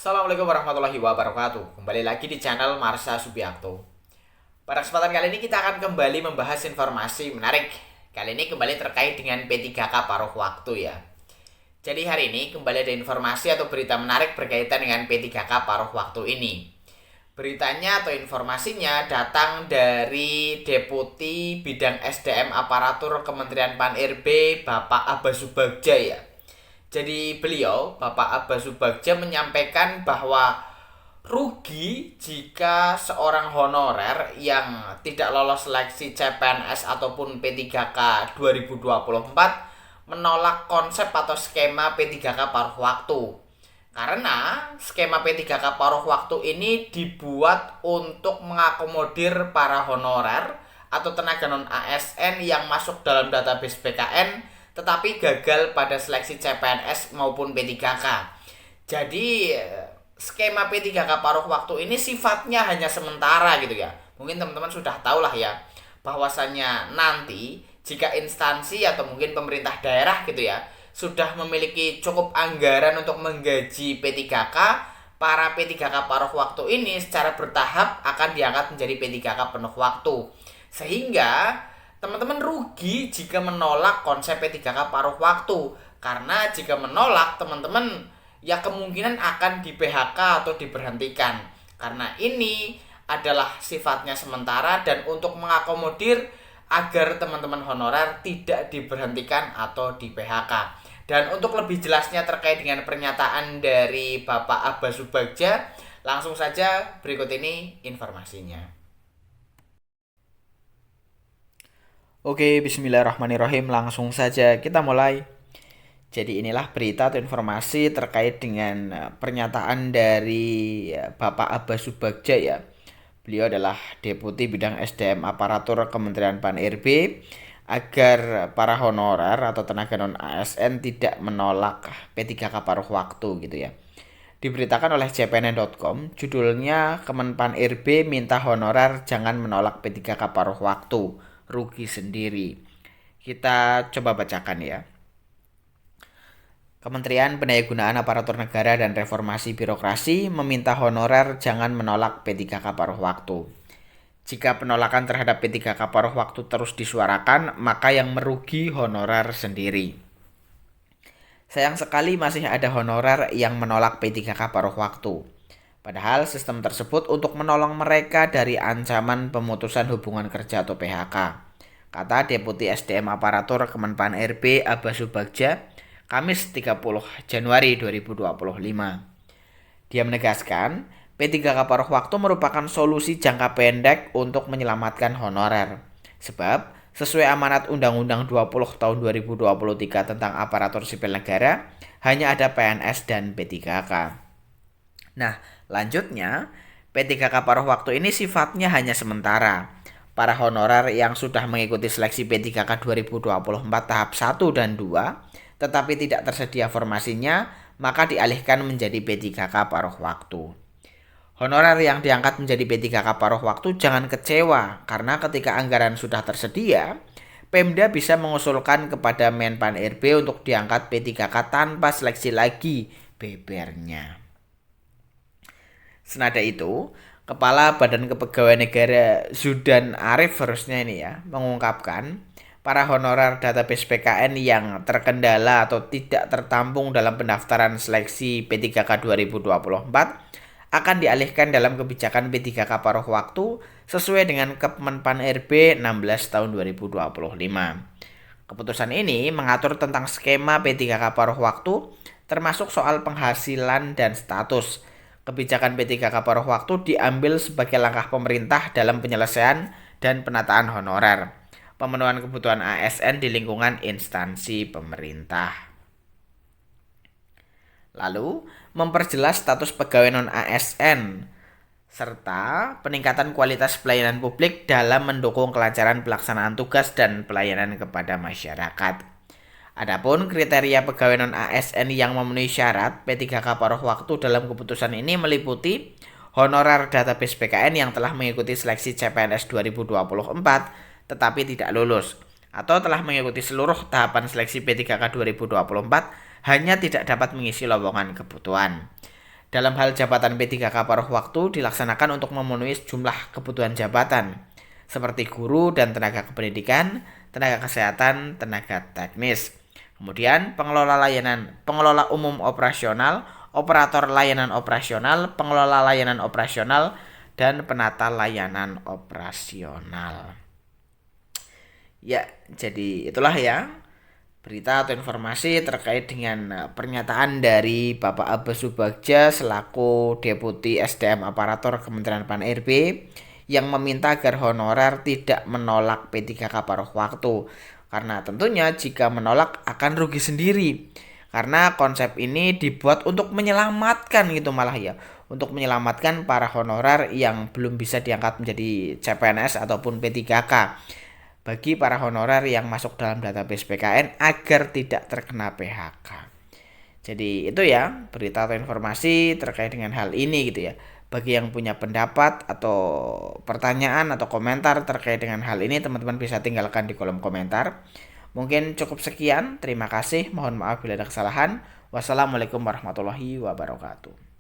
Assalamualaikum warahmatullahi wabarakatuh. Kembali lagi di channel Marsha Subiakto. Pada kesempatan kali ini kita akan kembali membahas informasi menarik. Kali ini kembali terkait dengan P3K paruh waktu ya. Jadi hari ini kembali ada informasi atau berita menarik berkaitan dengan P3K paruh waktu ini. Beritanya atau informasinya datang dari Deputi Bidang SDM Aparatur Kementerian Pan-RB Bapak Abbas Subagja ya. Jadi beliau, Bapak Abbas Subagja menyampaikan bahwa rugi jika seorang honorer yang tidak lolos seleksi CPNS ataupun P3K 2024 menolak konsep atau skema P3K paruh waktu. Karena skema P3K paruh waktu ini dibuat untuk mengakomodir para honorer atau tenaga non ASN yang masuk dalam database BKN tetapi gagal pada seleksi CPNS maupun P3K. Jadi skema P3K paruh waktu ini sifatnya hanya sementara gitu ya. Mungkin teman-teman sudah tahu lah ya, bahwasannya nanti jika instansi atau mungkin pemerintah daerah gitu ya sudah memiliki cukup anggaran untuk menggaji P3K, para P3K paruh waktu ini secara bertahap akan diangkat menjadi P3K penuh waktu. Sehingga teman-teman rugi jika menolak konsep P3K paruh waktu. Karena jika menolak, teman-teman ya kemungkinan akan di PHK atau diberhentikan. Karena ini adalah sifatnya sementara dan untuk mengakomodir agar teman-teman honorer tidak diberhentikan atau di PHK. Dan untuk lebih jelasnya terkait dengan pernyataan dari Bapak Abbas Subagja, langsung saja berikut ini informasinya. Oke, bismillahirrahmanirrahim. Langsung saja kita mulai. Jadi inilah berita atau informasi terkait dengan pernyataan dari Bapak Abbas Subagja ya. Beliau adalah Deputi Bidang SDM Aparatur Kementerian Pan-RB agar para honorer atau tenaga non ASN tidak menolak P3K paruh waktu gitu ya. Diberitakan oleh cpn.com, judulnya Kemenpan RB minta honorer jangan menolak P3K paruh waktu, rugi sendiri. Kita coba bacakan ya. Kementerian Pendayagunaan Aparatur Negara dan Reformasi Birokrasi meminta honorer jangan menolak P3K paruh waktu. Jika penolakan terhadap P3K paruh waktu terus disuarakan, maka yang merugi honorer sendiri. Sayang sekali masih ada honorer yang menolak P3K paruh waktu. Padahal sistem tersebut untuk menolong mereka dari ancaman pemutusan hubungan kerja atau PHK. Kata Deputi SDM Aparatur Kemenpan RB Abbas Subagja, Kamis 30 Januari 2025. Dia menegaskan, P3K paruh waktu merupakan solusi jangka pendek untuk menyelamatkan honorer. Sebab sesuai amanat Undang-Undang 20 tahun 2023 tentang aparatur sipil negara, hanya ada PNS dan P3K. Nah, lanjutnya, P3K paruh waktu ini sifatnya hanya sementara. Para honorer yang sudah mengikuti seleksi P3K 2024 tahap 1 dan 2, tetapi tidak tersedia formasinya, maka dialihkan menjadi P3K paruh waktu. Honorer yang diangkat menjadi P3K paruh waktu jangan kecewa, karena ketika anggaran sudah tersedia, Pemda bisa mengusulkan kepada Menpan RB untuk diangkat P3K tanpa seleksi lagi bebernya. Senada itu, Kepala Badan Kepegawaian Negara Zudan Arif harusnya ini ya mengungkapkan para honorer database PKN yang terkendala atau tidak tertampung dalam pendaftaran seleksi P3K 2024 akan dialihkan dalam kebijakan P3K paruh waktu sesuai dengan Kemenpan RB 16 tahun 2025. Keputusan ini mengatur tentang skema P3K paruh waktu termasuk soal penghasilan dan status. Kebijakan P3K paruh waktu diambil sebagai langkah pemerintah dalam penyelesaian dan penataan honorer, pemenuhan kebutuhan ASN di lingkungan instansi pemerintah. Lalu, memperjelas status pegawai non-ASN, serta peningkatan kualitas pelayanan publik dalam mendukung kelancaran pelaksanaan tugas dan pelayanan kepada masyarakat. Adapun kriteria pegawai non-ASN yang memenuhi syarat P3K paruh waktu dalam keputusan ini meliputi honorer database PKN yang telah mengikuti seleksi CPNS 2024 tetapi tidak lulus, atau telah mengikuti seluruh tahapan seleksi P3K 2024 hanya tidak dapat mengisi lowongan kebutuhan. Dalam hal jabatan P3K paruh waktu dilaksanakan untuk memenuhi sejumlah kebutuhan jabatan seperti guru dan tenaga kependidikan, tenaga kesehatan, tenaga teknis. Kemudian pengelola umum operasional, operator layanan operasional, pengelola layanan operasional, dan penata layanan operasional. Ya, jadi itulah ya berita atau informasi terkait dengan pernyataan dari Bapak Abbas Subagja selaku Deputi SDM Aparatur Kementerian Pan-RB yang meminta agar honorer tidak menolak P3K paruh waktu. Karena tentunya jika menolak akan rugi sendiri. Karena konsep ini dibuat untuk menyelamatkan gitu malah ya. Untuk menyelamatkan para honorer yang belum bisa diangkat menjadi CPNS ataupun P3K. Bagi para honorer yang masuk dalam database PKN agar tidak terkena PHK. Jadi itu ya berita atau informasi terkait dengan hal ini gitu ya. Bagi yang punya pendapat atau pertanyaan atau komentar terkait dengan hal ini, teman-teman bisa tinggalkan di kolom komentar. Mungkin cukup sekian, terima kasih, mohon maaf bila ada kesalahan. Wassalamualaikum warahmatullahi wabarakatuh.